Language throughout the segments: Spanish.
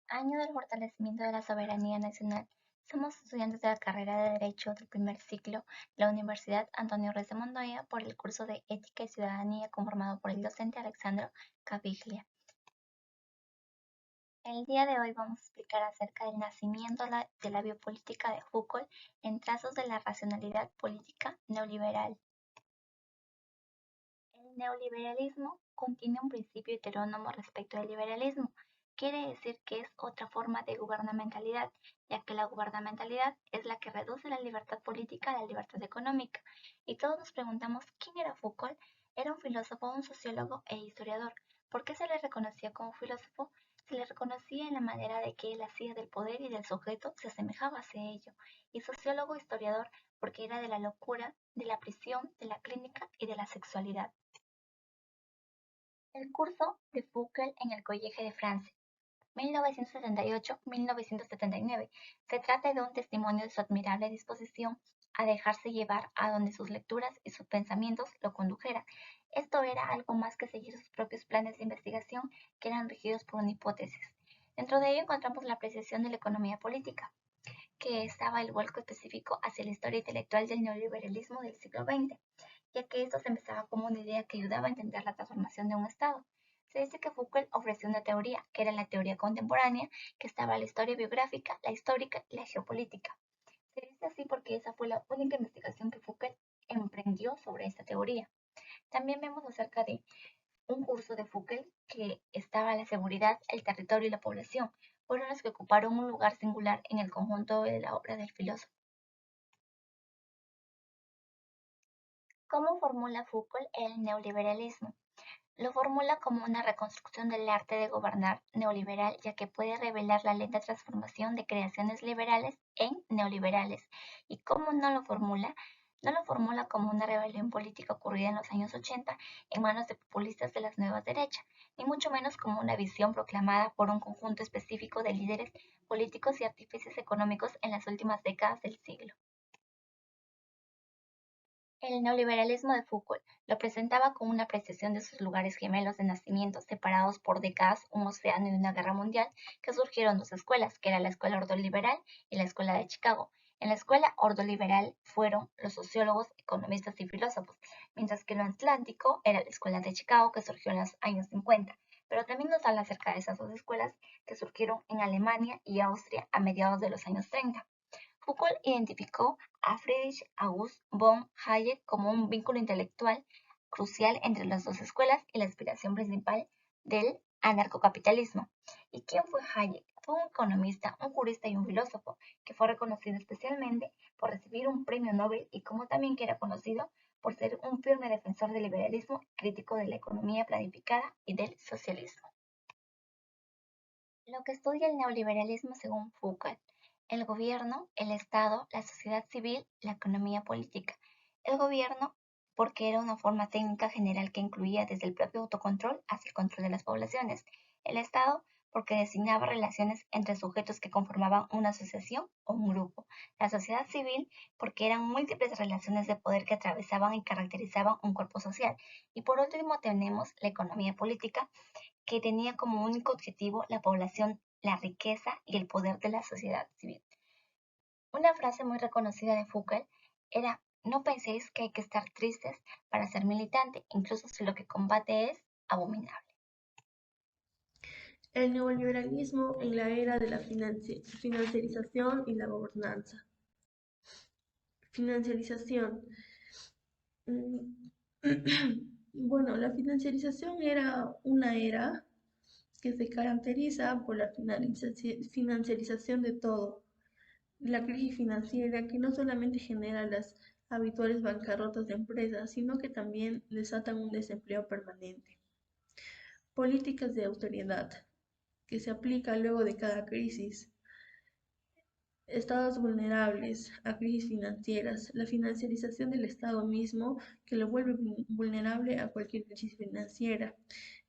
Año del fortalecimiento de la soberanía nacional. Somos estudiantes de la carrera de Derecho del primer ciclo de la Universidad Antonio Ruiz de Montoya por el curso de Ética y Ciudadanía conformado por el docente Alexandro Caviglia. El día de hoy vamos a explicar acerca del nacimiento de la biopolítica de Foucault en trazos de la racionalidad política neoliberal. El neoliberalismo contiene un principio heterónomo respecto del liberalismo. Quiere decir que es otra forma de gubernamentalidad, ya que la gubernamentalidad es la que reduce la libertad política a la libertad económica. Y todos nos preguntamos quién era Foucault. Era un filósofo, un sociólogo e historiador. ¿Por qué se le reconocía como filósofo? Se le reconocía en la manera de que él hacía del poder y del sujeto, se asemejaba hacia ello. Y sociólogo historiador porque era de la locura, de la prisión, de la clínica y de la sexualidad. El curso de Foucault en el College de France, 1978-1979. Se trata de un testimonio de su admirable disposición a dejarse llevar a donde sus lecturas y sus pensamientos lo condujeran. Esto era algo más que seguir sus propios planes de investigación que eran regidos por una hipótesis. Dentro de ello encontramos la apreciación de la economía política, que estaba el vuelco específico hacia la historia intelectual del neoliberalismo del siglo XX, ya que esto se empezaba como una idea que ayudaba a entender la transformación de un Estado. Se dice que Foucault ofreció una teoría, que era la teoría contemporánea, que estaba la historia biográfica, la histórica y la geopolítica. Se dice así porque esa fue la única investigación que Foucault emprendió sobre esta teoría. También vemos acerca de un curso de Foucault que estaba la seguridad, el territorio y la población. Fueron los que ocuparon un lugar singular en el conjunto de la obra del filósofo. ¿Cómo formula Foucault el neoliberalismo? Lo formula como una reconstrucción del arte de gobernar neoliberal, ya que puede revelar la lenta transformación de creaciones liberales en neoliberales. ¿Y cómo no lo formula? No lo formula como una rebelión política ocurrida en los años 80 en manos de populistas de las nuevas derechas, ni mucho menos como una visión proclamada por un conjunto específico de líderes políticos y artífices económicos en las últimas décadas del siglo. El neoliberalismo de Foucault lo presentaba como una apreciación de sus lugares gemelos de nacimiento, separados por décadas, un océano y una guerra mundial, que surgieron dos escuelas, que era la escuela ordoliberal y la escuela de Chicago. En la escuela ordoliberal fueron los sociólogos, economistas y filósofos, mientras que lo atlántico era la escuela de Chicago, que surgió en los años 50. Pero también nos habla acerca de esas dos escuelas que surgieron en Alemania y Austria a mediados de los años 30. Foucault identificó a Friedrich August von Hayek como un vínculo intelectual crucial entre las dos escuelas y la inspiración principal del anarcocapitalismo. ¿Y quién fue Hayek? Fue un economista, un jurista y un filósofo que fue reconocido especialmente por recibir un premio Nobel y como también que era conocido por ser un firme defensor del liberalismo, crítico de la economía planificada y del socialismo. Lo que estudia el neoliberalismo según Foucault: el gobierno, el Estado, la sociedad civil, la economía política. El gobierno, porque era una forma técnica general que incluía desde el propio autocontrol hasta el control de las poblaciones. El Estado, porque designaba relaciones entre sujetos que conformaban una asociación o un grupo. La sociedad civil, porque eran múltiples relaciones de poder que atravesaban y caracterizaban un cuerpo social. Y por último tenemos la economía política, que tenía como único objetivo la población, la riqueza y el poder de la sociedad civil. Una frase muy reconocida de Foucault era: no penséis que hay que estar tristes para ser militante, incluso si lo que combate es abominable. El neoliberalismo en la era de la financiarización y la gobernanza. Financiarización. Mm, Bueno, la financiarización era una era que se caracteriza por la financiarización de todo. La crisis financiera que no solamente genera las habituales bancarrotas de empresas, sino que también desatan un desempleo permanente. Políticas de austeridad que se aplica luego de cada crisis. Estados vulnerables a crisis financieras, la financiarización del Estado mismo que lo vuelve vulnerable a cualquier crisis financiera,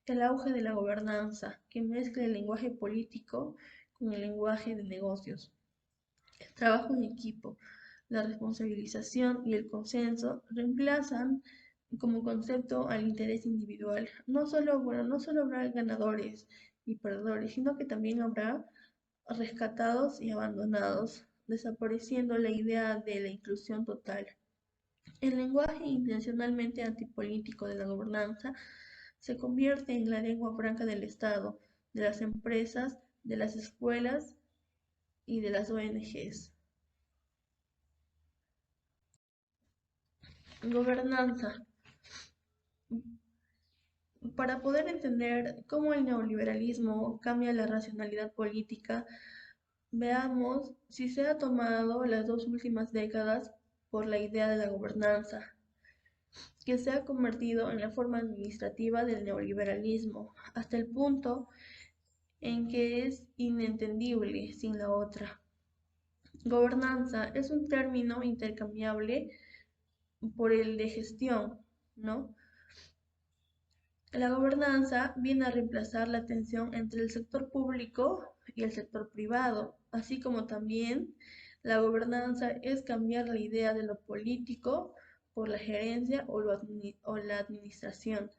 el auge de la gobernanza que mezcla el lenguaje político con el lenguaje de negocios, el trabajo en equipo, la responsabilización y el consenso reemplazan como concepto al interés individual. No solo habrá ganadores y perdedores, sino que también habrá rescatados y abandonados, desapareciendo la idea de la inclusión total. El lenguaje intencionalmente antipolítico de la gobernanza se convierte en la lengua franca del Estado, de las empresas, de las escuelas y de las ONGs. Gobernanza. Para poder entender cómo el neoliberalismo cambia la racionalidad política, veamos si se ha tomado las dos últimas décadas por la idea de la gobernanza, que se ha convertido en la forma administrativa del neoliberalismo, hasta el punto en que es inentendible sin la otra. Gobernanza es un término intercambiable por el de gestión, ¿no? La gobernanza viene a reemplazar la tensión entre el sector público y el sector privado, así como también la gobernanza es cambiar la idea de lo político por la gerencia o la administración.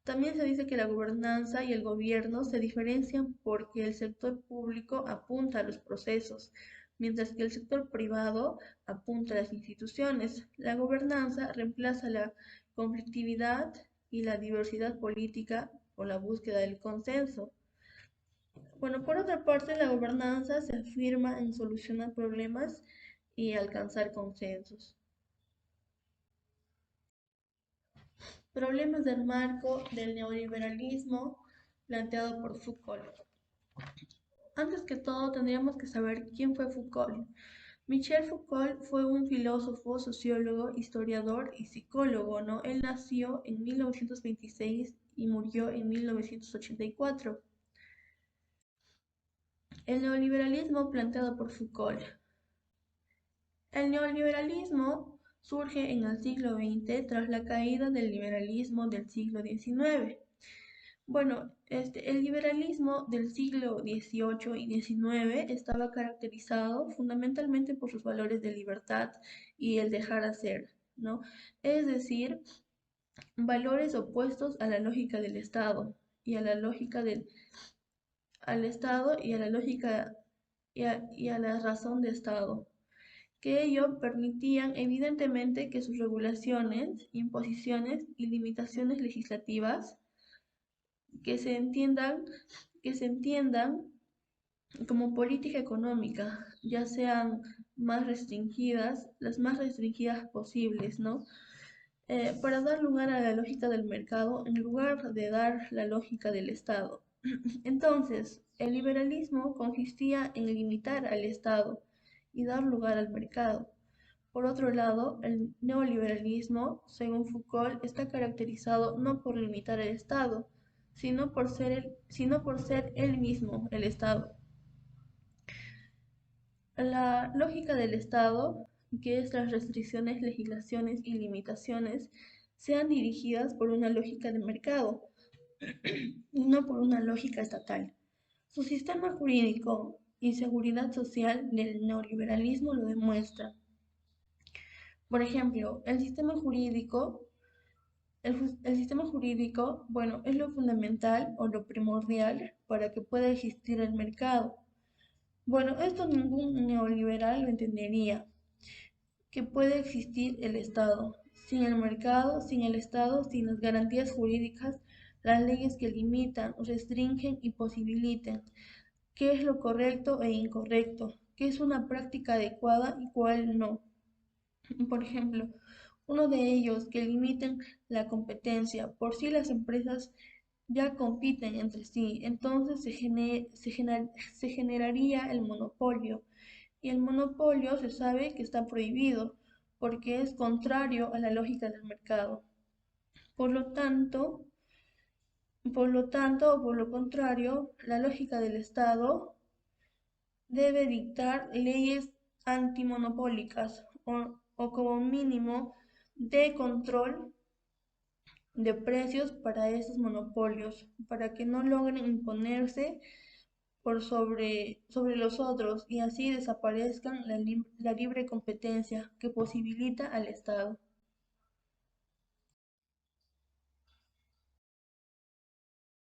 También se dice que la gobernanza y el gobierno se diferencian porque el sector público apunta a los procesos, mientras que el sector privado apunta a las instituciones. La gobernanza reemplaza la conflictividad y la diversidad política por la búsqueda del consenso. Bueno, por otra parte, la gobernanza se afirma en solucionar problemas y alcanzar consensos. Problemas del marco del neoliberalismo planteado por Foucault. Antes que todo, tendríamos que saber quién fue Foucault. Michel Foucault fue un filósofo, sociólogo, historiador y psicólogo, ¿no? Él nació en 1926 y murió en 1984. El neoliberalismo planteado por Foucault. El neoliberalismo surge en el siglo XX tras la caída del liberalismo del siglo XIX. Bueno, el liberalismo del siglo XVIII y XIX estaba caracterizado fundamentalmente por sus valores de libertad y el dejar hacer, ¿no? Es decir, valores opuestos a la lógica del Estado y a la lógica al Estado y a la lógica y a la razón de Estado, que ello permitían evidentemente que sus regulaciones, imposiciones y limitaciones legislativas que se entiendan, que se entiendan como política económica, ya sean más restringidas, las más restringidas posibles, ¿no? Para dar lugar a la lógica del mercado en lugar de dar la lógica del Estado. Entonces, el liberalismo consistía en limitar al Estado y dar lugar al mercado. Por otro lado, el neoliberalismo, según Foucault, está caracterizado no por limitar el Estado, sino por ser él mismo el Estado. La lógica del Estado, que es las restricciones, legislaciones y limitaciones, sean dirigidas por una lógica de mercado y no por una lógica estatal. Su sistema jurídico y seguridad social del neoliberalismo lo demuestra. Por ejemplo, el sistema jurídico, bueno, es lo fundamental o lo primordial para que pueda existir el mercado. Bueno, esto ningún neoliberal lo entendería, que puede existir el Estado. Sin el mercado, sin el Estado, sin las garantías jurídicas, las leyes que limitan, restringen y posibilitan qué es lo correcto e incorrecto, qué es una práctica adecuada y cuál no. Por ejemplo, uno de ellos que limiten la competencia. Por si las empresas ya compiten entre sí, entonces se generaría el monopolio. Y el monopolio se sabe que está prohibido porque es contrario a la lógica del mercado. Por lo tanto, o por lo contrario, la lógica del Estado debe dictar leyes antimonopólicas o como mínimo de control de precios para esos monopolios, para que no logren imponerse sobre los otros y así desaparezcan la libre competencia que posibilita al Estado.